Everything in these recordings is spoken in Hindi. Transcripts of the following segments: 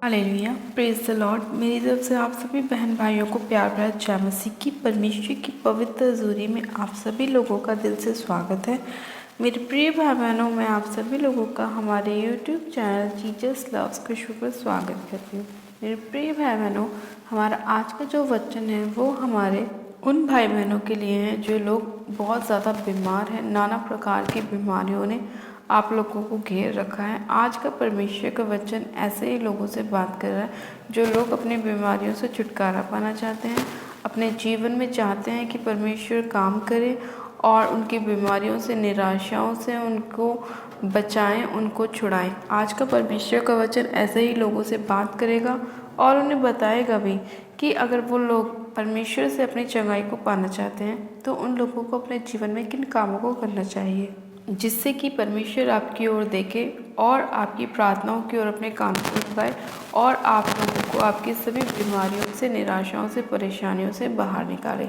Hallelujah, praise the Lord. मेरी तरफ से आप सभी बहन भाइयों को प्यार भरा जय मसीह की परमेश्वर की पवित्र हजूरी में आप सभी लोगों का दिल से स्वागत है। मेरे प्रिय भाई बहनों, मैं आप सभी लोगों का हमारे YouTube channel Jesus loves Krishna पर स्वागत करती हूँ। मेरे प्रिय भाई बहनों, हमारा आज का जो वचन है वो हमारे उन भाई बहनों के लिए है जो लोग बहुत ज़्यादा बीमार हैं। नाना प्रकार की बीमारियों ने आप लोगों को घेर रखा है। आज का परमेश्वर का वचन ऐसे ही लोगों से बात कर रहा है जो लोग अपनी बीमारियों से छुटकारा पाना चाहते हैं, अपने जीवन में चाहते हैं कि परमेश्वर काम करे और उनकी बीमारियों से, निराशाओं से उनको बचाएं, उनको छुड़ाएं। आज का परमेश्वर का वचन ऐसे ही लोगों से बात करेगा और उन्हें बताएगा भी कि अगर वो लोग परमेश्वर से अपनी चंगाई को पाना चाहते हैं तो उन लोगों को अपने जीवन में किन कामों को करना चाहिए, जिससे कि परमेश्वर आपकी ओर देखे और आपकी प्रार्थनाओं की ओर अपने कान को उठाए और आप लोगों को आपकी सभी बीमारियों से, निराशाओं से, परेशानियों से बाहर निकाले।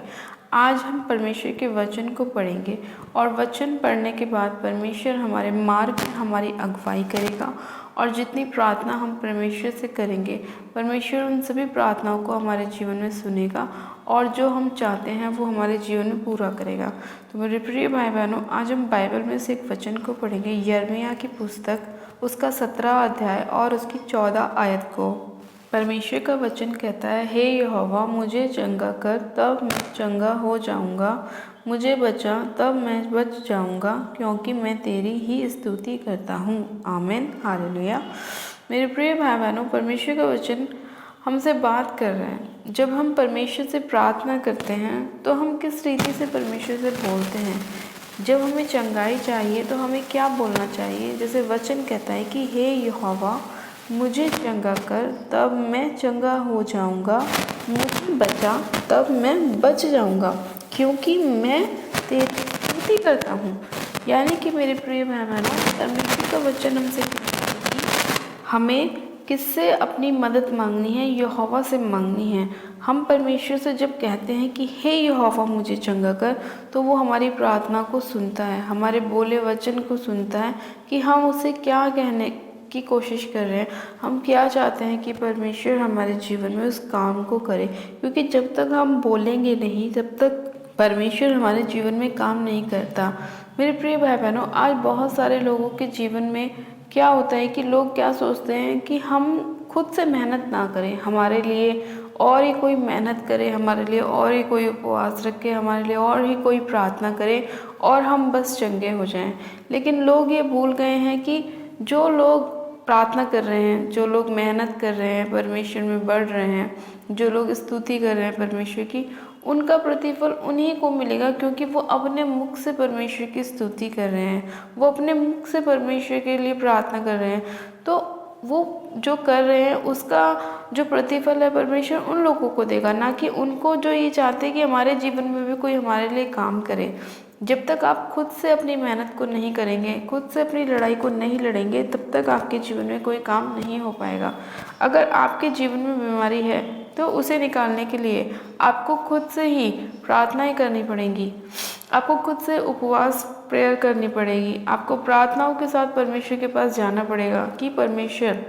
आज हम परमेश्वर के वचन को पढ़ेंगे और वचन पढ़ने के बाद परमेश्वर हमारे मार्ग में हमारी अगुवाई करेगा और जितनी प्रार्थना हम परमेश्वर से करेंगे, परमेश्वर उन सभी प्रार्थनाओं को हमारे जीवन में सुनेगा और जो हम चाहते हैं वो हमारे जीवन में पूरा करेगा। तो मेरे प्रिय भाई बहनों, आज हम बाइबल में से एक वचन को पढ़ेंगे, यिर्मयाह की पुस्तक उसका 17 अध्याय और उसकी 14 आयत को। परमेश्वर का वचन कहता है, हे यहोवा, मुझे चंगा कर तब मैं चंगा हो जाऊंगा, मुझे बचा तब मैं बच जाऊंगा, क्योंकि मैं तेरी ही स्तुति करता हूँ। आमीन, हालेलुया। मेरे प्रिय भाई बहनों, परमेश्वर का वचन हमसे बात कर रहे हैं। जब हम परमेश्वर से प्रार्थना करते हैं तो हम किस रीति से परमेश्वर से बोलते हैं। जब हमें चंगाई चाहिए तो हमें क्या बोलना चाहिए। जैसे वचन कहता है कि हे यहोवा, मुझे चंगा कर तब मैं चंगा हो जाऊंगा, मुझे बचा तब मैं बच जाऊंगा, क्योंकि मैं तेरी स्तुति करता हूँ। यानी कि मेरे प्रिय भाई बहनों, परमेश्वर का वचन हमसे कहता है कि हमें किससे अपनी मदद मांगनी है, यहोवा से मांगनी है। हम परमेश्वर से जब कहते हैं कि हे यहोवा मुझे चंगा कर, तो वो हमारी प्रार्थना को सुनता है, हमारे बोले वचन को सुनता है कि हम उसे क्या कहने की कोशिश कर रहे हैं, हम क्या चाहते हैं कि परमेश्वर हमारे जीवन में उस काम को करे। क्योंकि जब तक हम बोलेंगे नहीं तब तक परमेश्वर हमारे जीवन में काम नहीं करता। मेरे प्रिय भाई बहनों, आज बहुत सारे लोगों के जीवन में क्या होता है कि लोग क्या सोचते हैं कि हम खुद से मेहनत ना करें, हमारे लिए और ही कोई मेहनत करे, हमारे लिए और ही कोई उपवास रखे, हमारे लिए और ही कोई प्रार्थना करे और हम बस चंगे हो जाएं। लेकिन लोग ये भूल गए हैं कि जो लोग प्रार्थना कर रहे हैं, जो लोग मेहनत कर रहे हैं, परमेश्वर में बढ़ रहे हैं, जो लोग स्तुति कर रहे हैं परमेश्वर की, उनका प्रतिफल उन्हीं को मिलेगा, क्योंकि वो अपने मुख से परमेश्वर की स्तुति कर रहे हैं, वो अपने मुख से परमेश्वर के लिए प्रार्थना कर रहे हैं। तो वो जो कर रहे हैं उसका जो प्रतिफल है परमेश्वर उन लोगों को देगा, ना कि उनको जो ये चाहते हैं कि हमारे जीवन में भी कोई हमारे लिए काम करे। जब तक आप खुद से अपनी मेहनत को नहीं करेंगे, खुद से अपनी लड़ाई को नहीं लड़ेंगे, तब तक आपके जीवन में कोई काम नहीं हो पाएगा। अगर आपके जीवन में बीमारी है तो उसे निकालने के लिए आपको खुद से ही प्रार्थनाएं करनी पड़ेंगी, आपको खुद से उपवास प्रेयर करनी पड़ेगी, आपको प्रार्थनाओं के साथ परमेश्वर के पास जाना पड़ेगा कि परमेश्वर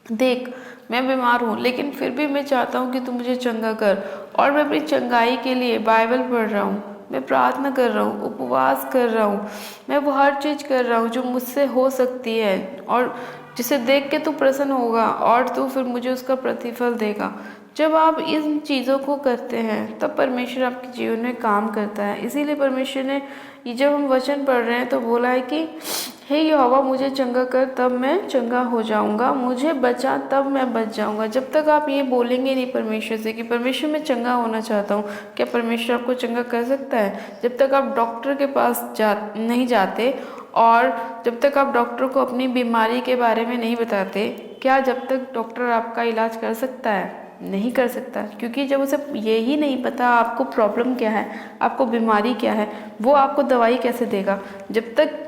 देख, मैं बीमार हूँ लेकिन फिर भी मैं चाहता हूँ कि तू मुझे चंगा कर, और मैं अपनी चंगाई के लिए बाइबल पढ़ रहा हूँ, मैं प्रार्थना कर रहा हूँ, उपवास कर रहा हूँ, मैं वो हर चीज़ कर रहा हूँ जो मुझसे हो सकती है और जिसे देख के तू प्रसन्न होगा और तू फिर मुझे उसका प्रतिफल देगा। जब आप इन चीज़ों को करते हैं तब परमेश्वर आपके जीवन में काम करता है। इसीलिए परमेश्वर ने ये जब हम वचन पढ़ रहे हैं तो बोला है कि हे यहोवा, मुझे चंगा कर तब मैं चंगा हो जाऊंगा, मुझे बचा तब मैं बच जाऊंगा। जब तक आप ये बोलेंगे नहीं परमेश्वर से कि परमेश्वर मैं चंगा होना चाहता हूँ, क्या परमेश्वर आपको चंगा कर सकता है? जब तक आप डॉक्टर के पास नहीं जाते और जब तक आप डॉक्टर को अपनी बीमारी के बारे में नहीं बताते, क्या जब तक डॉक्टर आपका इलाज कर सकता है? नहीं कर सकता, क्योंकि जब उसे ये ही नहीं पता आपको प्रॉब्लम क्या है, आपको बीमारी क्या है, वो आपको दवाई कैसे देगा? जब तक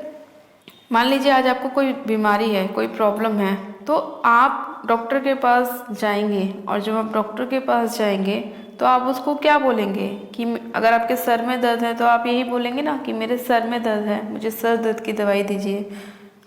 मान लीजिए आज आपको कोई बीमारी है, कोई प्रॉब्लम है, तो आप डॉक्टर के पास जाएंगे और जब आप डॉक्टर के पास जाएंगे तो आप उसको क्या बोलेंगे कि अगर आपके सर में दर्द है तो आप यही बोलेंगे ना कि मेरे सर में दर्द है, मुझे सर दर्द की दवाई दीजिए।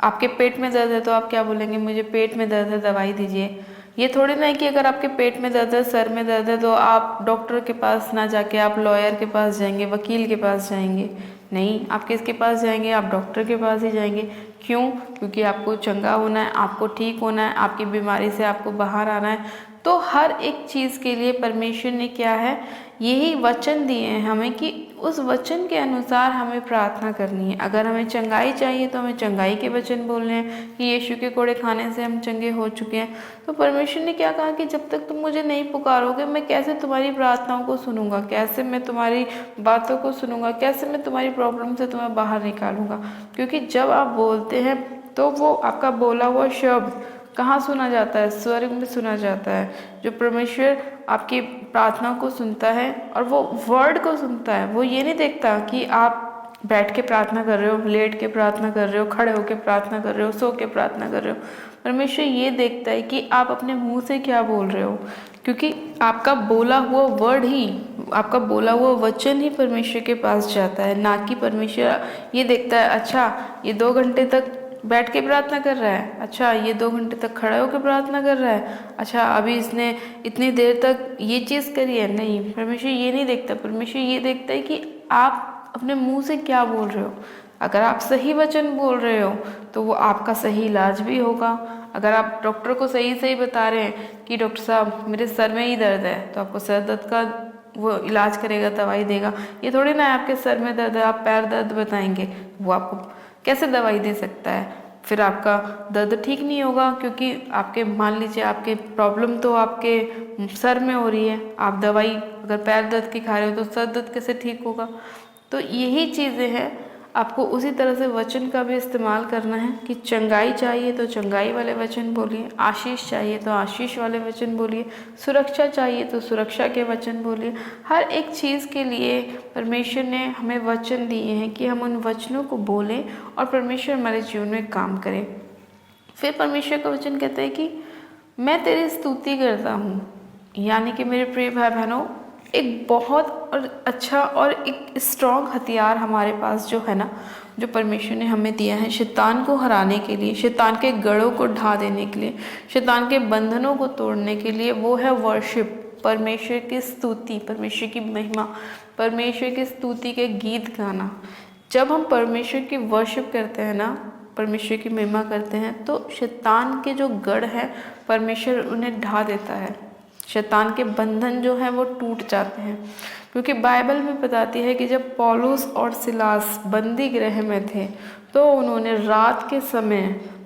आपके पेट में दर्द है तो आप क्या बोलेंगे? मुझे पेट में दर्द है, दवाई दीजिए। ये थोड़ी ना है कि अगर आपके पेट में दर्द है, सर में दर्द है, तो आप डॉक्टर के पास ना जाके आप लॉयर के पास जाएंगे, वकील के पास जाएंगे। नहीं, आप किसके पास जाएंगे? आप डॉक्टर के पास ही जाएंगे। क्यों? क्योंकि आपको चंगा होना है, आपको ठीक होना है, आपकी बीमारी से आपको बाहर आना है। तो हर एक चीज़ के लिए परमेश्वर ने क्या है, यही वचन दिए हैं हमें कि उस वचन के अनुसार हमें प्रार्थना करनी है। अगर हमें चंगाई चाहिए तो हमें चंगाई के वचन बोलने हैं कि यीशु के कोड़े खाने से हम चंगे हो चुके हैं। तो परमेश्वर ने क्या कहा कि जब तक तुम मुझे नहीं पुकारोगे, मैं कैसे तुम्हारी प्रार्थनाओं को सुनूंगा, कैसे मैं तुम्हारी बातों को सुनूंगा, कैसे मैं तुम्हारी प्रॉब्लम से तुम्हें बाहर निकालूंगा। क्योंकि जब आप बोलते हैं तो वो आपका बोला हुआ शब्द कहाँ सुना जाता है? स्वर्ग में सुना जाता है। जो परमेश्वर आपकी प्रार्थना को सुनता है और वो वर्ड को सुनता है, वो ये नहीं देखता कि आप बैठ के प्रार्थना कर रहे हो, लेट के प्रार्थना कर रहे हो, खड़े होके प्रार्थना कर रहे हो, सो के प्रार्थना कर रहे हो। परमेश्वर ये देखता है कि आप अपने मुंह से क्या बोल रहे हो, क्योंकि आपका बोला हुआ वर्ड ही, आपका बोला हुआ वचन ही परमेश्वर के पास जाता है। ना कि परमेश्वर ये देखता है अच्छा ये 2 घंटे तक बैठ के प्रार्थना कर रहा है, अच्छा ये 2 घंटे तक खड़े होकर प्रार्थना कर रहा है, अच्छा अभी इसने इतनी देर तक ये चीज़ करी है। नहीं, परमेश्वर ये नहीं देखता। परमेश्वर ये देखता है कि आप अपने मुंह से क्या बोल रहे हो। अगर आप सही वचन बोल रहे हो तो वो आपका सही इलाज भी होगा। अगर आप डॉक्टर को सही सही बता रहे हैं कि डॉक्टर साहब मेरे सर में ही दर्द है, तो आपको सर दर्द का वो इलाज करेगा, दवाई देगा। ये थोड़ी ना है आपके सर में दर्द है, आप पैर दर्द बताएंगे, वो आपको कैसे दवाई दे सकता है? फिर आपका दर्द ठीक नहीं होगा, क्योंकि आपके मान लीजिए आपके प्रॉब्लम तो आपके सर में हो रही है, आप दवाई अगर पैर दर्द की खा रहे हो तो सर दर्द कैसे ठीक होगा? तो यही चीज़ें हैं। आपको उसी तरह से वचन का भी इस्तेमाल करना है कि चंगाई चाहिए तो चंगाई वाले वचन बोलिए, आशीष चाहिए तो आशीष वाले वचन बोलिए, सुरक्षा चाहिए तो सुरक्षा के वचन बोलिए। हर एक चीज़ के लिए परमेश्वर ने हमें वचन दिए हैं कि हम उन वचनों को बोलें और परमेश्वर हमारे जीवन में काम करे। फिर परमेश्वर का वचन कहता है कि मैं तेरी स्तुति करता हूँ। यानी कि मेरे प्रिय भाई बहनों, एक बहुत और अच्छा और एक स्ट्रॉन्ग हथियार हमारे पास जो है ना, जो परमेश्वर ने हमें दिया है शैतान को हराने के लिए, शैतान के गढ़ों को ढा देने के लिए, शैतान के बंधनों को तोड़ने के लिए, वो है वर्शिप, परमेश्वर की स्तुति, परमेश्वर की महिमा, परमेश्वर की स्तुति के गीत गाना। जब हम परमेश्वर की वर्शिप करते हैं ना, परमेश्वर की महिमा करते हैं, तो शैतान के जो गढ़ हैं परमेश्वर उन्हें ढा देता है। शैतान के बंधन जो हैं वो टूट जाते हैं। क्योंकि बाइबल में बताती है कि जब पौलुस और सिलास बंदी गृह में थे तो उन्होंने रात के समय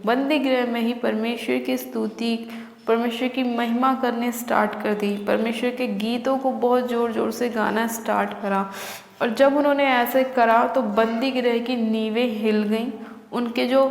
बंदी गृह में ही परमेश्वर की स्तुति, परमेश्वर की महिमा करने स्टार्ट कर दी, परमेश्वर के गीतों को बहुत ज़ोर ज़ोर से गाना स्टार्ट करा। और जब उन्होंने ऐसे करा तो बंदी गृह की नींवें हिल गईं, उनके जो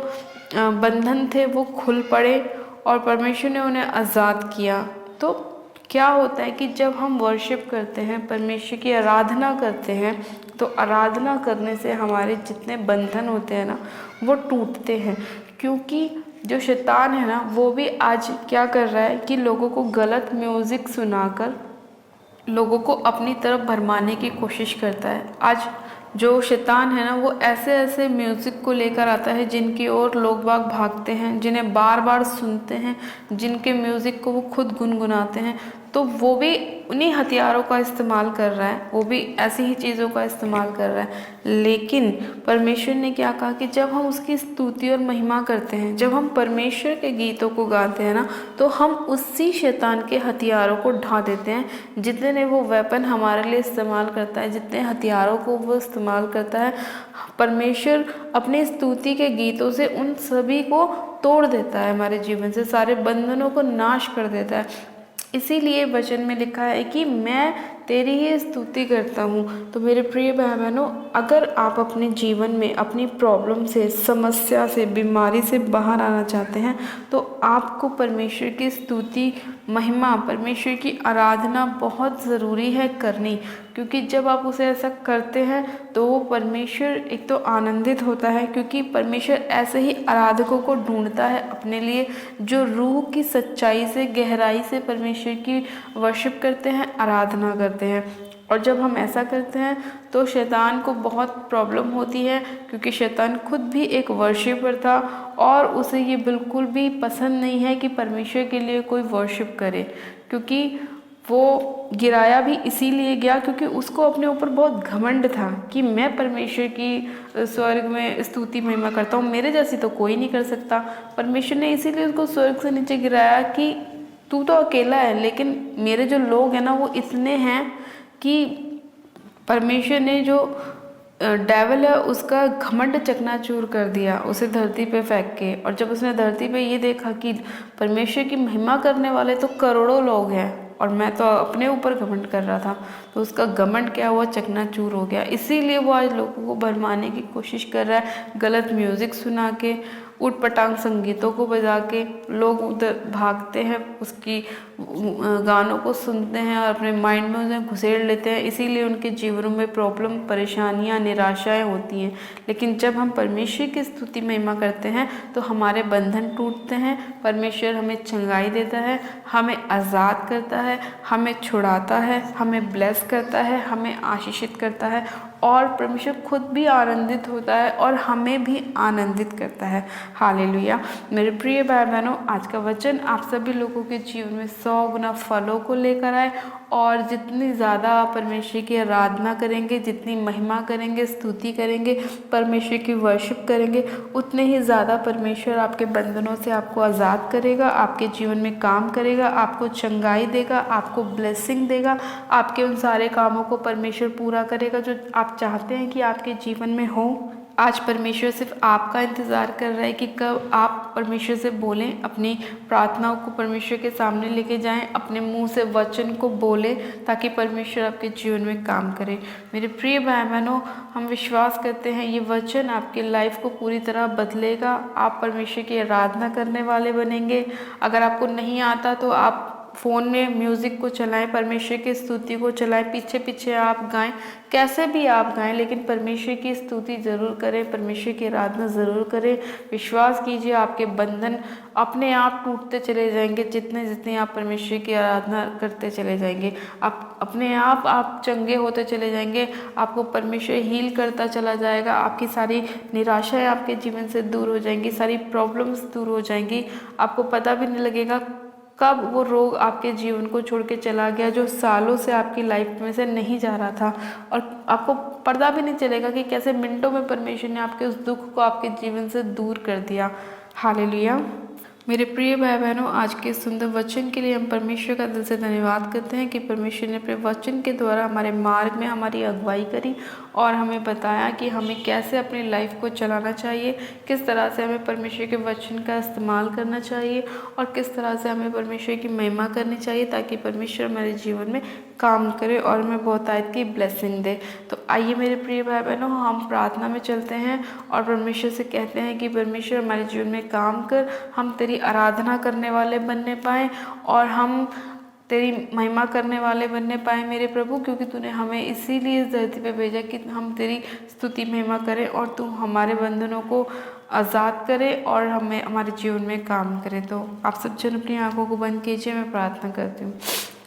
बंधन थे वो खुल पड़े और परमेश्वर ने उन्हें आज़ाद किया। तो क्या होता है कि जब हम वर्शिप करते हैं, परमेश्वर की आराधना करते हैं, तो आराधना करने से हमारे जितने बंधन होते हैं ना वो टूटते हैं। क्योंकि जो शैतान है ना वो भी आज क्या कर रहा है कि लोगों को गलत म्यूज़िक सुनाकर लोगों को अपनी तरफ भरमाने की कोशिश करता है। आज जो शैतान है ना वो ऐसे ऐसे म्यूज़िक को लेकर आता है जिनकी ओर लोग बाग भागते हैं, जिन्हें बार बार सुनते हैं, जिनके म्यूज़िक को वो खुद गुनगुनाते हैं। तो वो भी उन्हीं हथियारों का इस्तेमाल कर रहा है, वो भी ऐसी ही चीज़ों का इस्तेमाल कर रहा है। लेकिन परमेश्वर ने क्या कहा कि जब हम उसकी स्तुति और महिमा करते हैं, जब हम परमेश्वर के गीतों को गाते हैं ना, तो हम उसी शैतान के हथियारों को ढा देते हैं। जितने वो वेपन हमारे लिए इस्तेमाल करता है, जितने हथियारों को वो इस्तेमाल करता है, परमेश्वर अपनी स्तुति के गीतों से उन सभी को तोड़ देता है, हमारे जीवन से सारे बंधनों को नाश कर देता है। इसीलिए वचन में लिखा है कि मैं तेरी ही स्तुति करता हूँ। तो मेरे प्रिय भाई बहनों, अगर आप अपने जीवन में अपनी प्रॉब्लम से, समस्या से, बीमारी से बाहर आना चाहते हैं तो आपको परमेश्वर की स्तुति, महिमा, परमेश्वर की आराधना बहुत ज़रूरी है करनी। क्योंकि जब आप उसे ऐसा करते हैं तो वो परमेश्वर एक तो आनंदित होता है, क्योंकि परमेश्वर ऐसे ही आराधकों को ढूंढता है अपने लिए जो रूह की सच्चाई से, गहराई से परमेश्वर की वर्शिप करते हैं, आराधना करते हैं। और जब हम ऐसा करते हैं तो शैतान को बहुत प्रॉब्लम होती है, क्योंकि शैतान खुद भी एक वर्शिपर था और उसे ये बिल्कुल भी पसंद नहीं है कि परमेश्वर के लिए कोई वर्शिप करे, क्योंकि वो गिराया भी इसीलिए गया क्योंकि उसको अपने ऊपर बहुत घमंड था कि मैं परमेश्वर की स्वर्ग में स्तुति महिमा करता हूँ, मेरे जैसी तो कोई नहीं कर सकता। परमेश्वर ने इसीलिए उसको स्वर्ग से नीचे गिराया कि तू तो अकेला है, लेकिन मेरे जो लोग हैं ना वो इतने हैं कि परमेश्वर ने जो डेविल है उसका घमंड चकनाचूर कर दिया, उसे धरती पे फेंक के। और जब उसने धरती पे ये देखा कि परमेश्वर की महिमा करने वाले तो करोड़ों लोग हैं और मैं तो अपने ऊपर घमंड कर रहा था, तो उसका घमंड क्या हुआ, चकनाचूर हो गया। इसीलिए वो आज लोगों को भरमाने की कोशिश कर रहा है, गलत म्यूज़िक सुना के, उट पटांग संगीतों को बजा के लोग उधर भागते हैं, उसकी गानों को सुनते हैं और अपने माइंड में उन्हें घुसेड़ लेते हैं। इसीलिए उनके जीवनों में प्रॉब्लम, परेशानियां, निराशाएं होती हैं। लेकिन जब हम परमेश्वर की स्तुति महिमा करते हैं तो हमारे बंधन टूटते हैं, परमेश्वर हमें चंगाई देता है, हमें आज़ाद करता है, हमें छुड़ाता है, हमें ब्लेस करता है, हमें आशीषित करता है और परमेश्वर खुद भी आनंदित होता है और हमें भी आनंदित करता है। हालेलुया। मेरे प्रिय भाई बहनों, आज का वचन आप सभी लोगों के जीवन में 100 गुना फलों को लेकर आए और जितनी ज़्यादा आप परमेश्वर की आराधना करेंगे, जितनी महिमा करेंगे, स्तुति करेंगे, परमेश्वर की वर्शिप करेंगे, उतने ही ज़्यादा परमेश्वर आपके बंधनों से आपको आज़ाद करेगा, आपके जीवन में काम करेगा, आपको चंगाई देगा, आपको ब्लेसिंग देगा, आपके उन सारे कामों को परमेश्वर पूरा करेगा जो आप चाहते हैं कि आपके जीवन में हो। आज परमेश्वर सिर्फ आपका इंतज़ार कर रहा है कि कब आप परमेश्वर से बोलें, अपनी प्रार्थनाओं को परमेश्वर के सामने लेके जाएं, अपने मुंह से वचन को बोलें ताकि परमेश्वर आपके जीवन में काम करे। मेरे प्रिय भाई बहनों, हम विश्वास करते हैं ये वचन आपकी लाइफ को पूरी तरह बदलेगा। आप परमेश्वर की आराधना करने वाले बनेंगे। अगर आपको नहीं आता तो आप फ़ोन में म्यूज़िक को चलाएं, परमेश्वर की स्तुति को चलाएं, पीछे पीछे आप गाएं, कैसे भी आप गाएं, लेकिन परमेश्वर की स्तुति ज़रूर करें, परमेश्वर की आराधना ज़रूर करें। विश्वास कीजिए आपके बंधन अपने आप टूटते चले जाएंगे, जितने जितने आप परमेश्वर की आराधना करते चले जाएंगे, आप अपने आप चंगे होते चले जाएंगे। आपको परमेश्वर हील करता चला जाएगा, आपकी सारी निराशाएँ आपके जीवन से दूर हो जाएंगी, सारी प्रॉब्लम्स दूर हो जाएंगी। आपको पता भी नहीं लगेगा कब वो रोग आपके जीवन को छोड़ के चला गया जो सालों से आपकी लाइफ में से नहीं जा रहा था, और आपको पता भी नहीं चलेगा कि कैसे मिनटों में परमेश्वर ने आपके उस दुख को आपके जीवन से दूर कर दिया। हालेलुया। मेरे प्रिय भाई बहनों, आज के सुंदर वचन के लिए हम परमेश्वर का दिल से धन्यवाद करते हैं कि परमेश्वर ने अपने वचन के द्वारा हमारे मार्ग में हमारी अगुवाई करी और हमें बताया कि हमें कैसे अपनी लाइफ को चलाना चाहिए, किस तरह से हमें परमेश्वर के वचन का इस्तेमाल करना चाहिए और किस तरह से हमें परमेश्वर की महिमा करनी चाहिए ताकि परमेश्वर हमारे जीवन में काम करे और हमें बहुतायत की ब्लेसिंग दे। तो आइए मेरे प्रिय भाई बहनों, हम प्रार्थना में चलते हैं और परमेश्वर से कहते हैं कि परमेश्वर हमारे जीवन में काम कर, हम तेरी आराधना करने वाले बनने पाएँ और हम तेरी महिमा करने वाले बनने पाए मेरे प्रभु, क्योंकि तूने हमें इसीलिए इस धरती पे भेजा कि हम तेरी स्तुति महिमा करें और तू हमारे बंधनों को आज़ाद करे और हमें हमारे जीवन में काम करे। तो आप सब जन अपनी आंखों को बंद कीजिए, मैं प्रार्थना करती हूँ।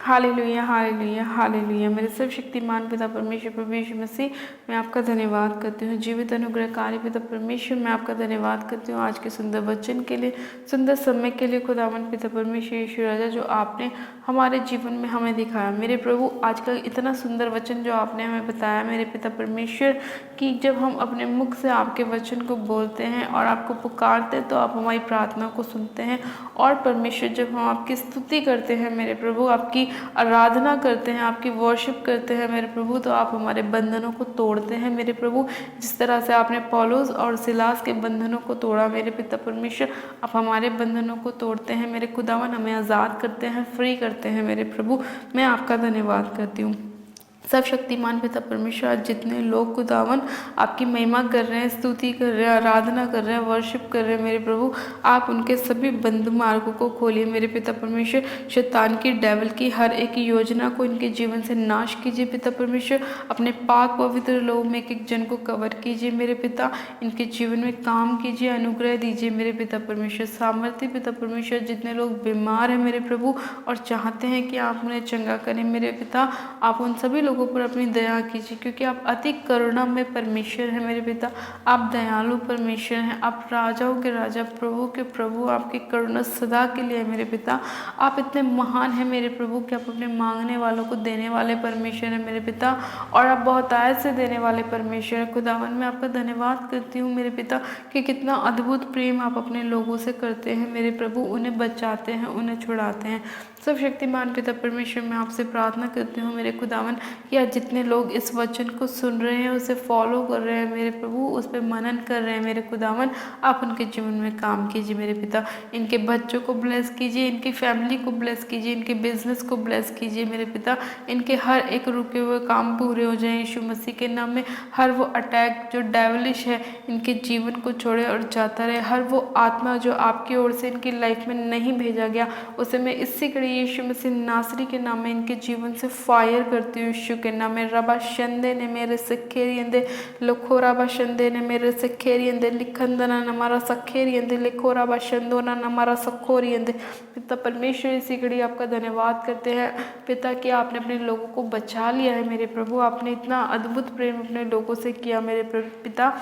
Hallelujah, hallelujah, hallelujah. मेरे सर्वशक्तिमान पिता परमेश्वर प्रभु यीशु मसीह, मैं आपका धन्यवाद करती हूँ। जीवित अनुग्रहकारी पिता परमेश्वर, मैं आपका धन्यवाद करती हूँ आज के सुंदर वचन के लिए, सुंदर समय के लिए। खुदावन पिता परमेश्वर यीशु राजा, जो आपने हमारे जीवन में हमें दिखाया मेरे प्रभु, आज का इतना सुंदर वचन जो आपने हमें बताया मेरे पिता परमेश्वर, कि जब हम अपने मुख से आपके वचन को बोलते हैं और आपको पुकारते हैं तो आप हमारी प्रार्थना को सुनते हैं। और परमेश्वर, जब हम आपकी स्तुति करते हैं मेरे प्रभु, आपकी आराधना करते हैं, आपकी वर्शिप करते हैं मेरे प्रभु, तो आप हमारे बंधनों को तोड़ते हैं मेरे प्रभु। जिस तरह से आपने पौलुस और सिलास के बंधनों को तोड़ा मेरे पिता परमेश्वर, आप हमारे बंधनों को तोड़ते हैं मेरे खुदावन, हमें आज़ाद करते हैं, फ्री करते हैं मेरे प्रभु। मैं आपका धन्यवाद करती हूँ। सब शक्तिमान पिता परमेश्वर, आज जितने लोग खुदावन आपकी महिमा कर रहे हैं, स्तुति कर रहे हैं, आराधना कर रहे हैं, वर्शिप कर रहे हैं मेरे प्रभु, आप उनके सभी बंद मार्गों को खोलिए मेरे पिता परमेश्वर। शैतान की, डेविल की हर एक योजना को इनके जीवन से नाश कीजिए पिता परमेश्वर। अपने पाक पवित्र लोग में एक एक जन को कवर कीजिए मेरे पिता, इनके जीवन में काम कीजिए, अनुग्रह दीजिए मेरे पिता परमेश्वर। सामर्थ्य पिता परमेश्वर, जितने लोग बीमार हैं मेरे प्रभु और चाहते हैं कि आप उन्हें चंगा करें मेरे पिता, आप उन सभी लोगों लोगों पर अपनी दया कीजिए, क्योंकि आप अति करुणामय परमेश्वर हैं मेरे पिता। आप दयालु परमेश्वर हैं, आप राजाओं के राजा, प्रभु के प्रभु, आपकी करुणा सदा के लिए है मेरे पिता। आप इतने महान हैं मेरे प्रभु कि आप अपने मांगने वालों को देने वाले परमेश्वर हैं मेरे पिता, और आप बहुतायत से देने वाले परमेश्वर हैं। खुदावन मैं आपका धन्यवाद करती हूँ मेरे पिता कि कितना अद्भुत प्रेम आप अपने लोगों से करते हैं मेरे प्रभु, उन्हें बचाते हैं, उन्हें छुड़ाते हैं। सब शक्तिमान पिता परमेश्वर मैं आपसे प्रार्थना करती हूँ मेरे खुदावन कि आज जितने लोग इस वचन को सुन रहे हैं, उसे फॉलो कर रहे हैं मेरे प्रभु, उस पर मनन कर रहे हैं मेरे खुदावन, आप उनके जीवन में काम कीजिए मेरे पिता। इनके बच्चों को ब्लेस कीजिए, इनकी फैमिली को ब्लेस कीजिए, इनके बिजनेस को ब्लेस कीजिए मेरे पिता। इनके हर एक रुके हुए काम पूरे हो जाएं यीशु मसीह के नाम में। हर वो अटैक जो डेविलिश है इनके जीवन को छोड़े और जाता रहे। हर वो आत्मा जो आपकी ओर से इनकी लाइफ में नहीं भेजा गया, उसे मैं इसी कड़ी यीशु मसीह नासरी के नाम में इनके जीवन से फायर करती हूँ यीशु के नाम में। रबा शंदे ने मेरे सखेरियंदे लखो रबा शंदे ने मेरे सखेरियंदे लिखंदना नमारा सखेरियंदे लिखो रबा शंदोना नमारा सखोरियंदे। पिता परमेश्वर इसी घड़ी आपका धन्यवाद करते हैं पिता कि आपने अपने लोगों को बचा लिया है मेरे प्रभु। आपने इतना अद्भुत प्रेम अपने लोगों से किया मेरे पिता,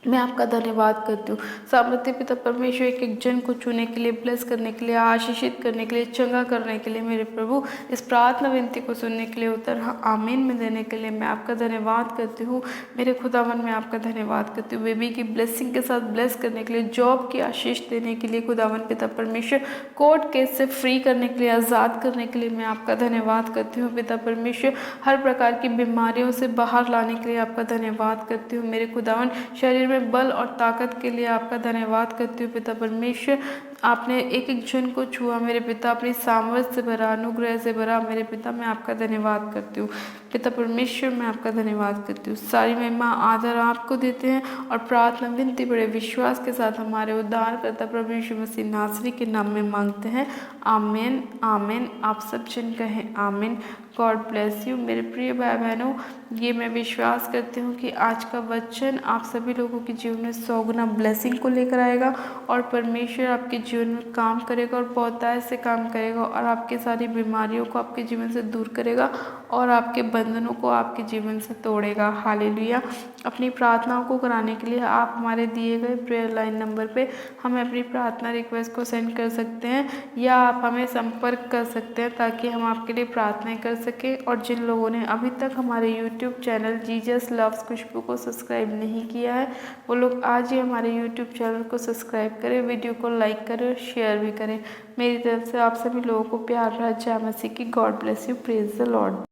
मैं आपका धन्यवाद करती हूँ। सामर्थ्य पिता परमेश्वर एक एक जन को चुने के लिए, ब्लेस करने के लिए, आशीषित करने के लिए, चंगा करने के लिए मेरे प्रभु, इस प्रार्थना विनती को सुनने के लिए, उत्तर आमीन में देने के लिए मैं आपका धन्यवाद करती हूँ मेरे खुदावन। मैं आपका धन्यवाद करती हूँ बेबी की ब्लेसिंग के साथ ब्लेस करने के लिए, जॉब की आशीष देने के लिए खुदावन पिता परमेश्वर, कोर्ट केस से फ्री करने के लिए, आज़ाद करने के लिए मैं आपका धन्यवाद करती हूँ पिता परमेश्वर। हर प्रकार की बीमारियों से बाहर लाने के लिए आपका धन्यवाद करती हूँ मेरे खुदावन। शरीर में बल और ताकत के लिए आपका धन्यवाद करती हूँ पिता परमेश्वर। आपने एक एक जन को छुआ मेरे पिता, अपनी सामर्थ्य से भरा, अनुग्रह से भरा मेरे पिता। मैं आपका धन्यवाद करती हूँ पिता परमेश्वर। मैं आपका धन्यवाद करती हूँ। सारी महिमा आदर आपको देते हैं और प्रार्थना विनती बड़े विश्वास के साथ हमारे उद्धारकर्ता प्रभु यीशु मसीह नासरी के नाम में मांगते हैं, आमीन आमीन। आप सब जन कहें आमीन। गॉड ब्लेस यू मेरे प्रिय भाई बहनों। ये मैं विश्वास करती हूँ कि आज का वचन आप सभी लोगों के जीवन में 100 गुना ब्लेसिंग को लेकर आएगा और परमेश्वर आपके जीवन में काम करेगा और बहुतायत से काम करेगा और आपकी सारी बीमारियों को आपके जीवन से दूर करेगा और आपके बंधनों को आपके जीवन से तोड़ेगा। हालेलुया। अपनी प्रार्थनाओं को कराने के लिए आप हमारे दिए गए प्रेयर लाइन नंबर पे हमें अपनी प्रार्थना रिक्वेस्ट को सेंड कर सकते हैं या आप हमें संपर्क कर सकते हैं ताकि हम आपके लिए प्रार्थनाएं कर सकें। और जिन लोगों ने अभी तक हमारे यूट्यूब चैनल जीजस लव्स खुशबू को सब्सक्राइब नहीं किया है, वो लोग आज ही हमारे यूट्यूब चैनल को सब्सक्राइब करें, वीडियो को लाइक करें और शेयर भी करें। मेरी तरफ से आप सभी लोगों को प्यार भरा जय मसीह की। God bless you. Praise the Lord.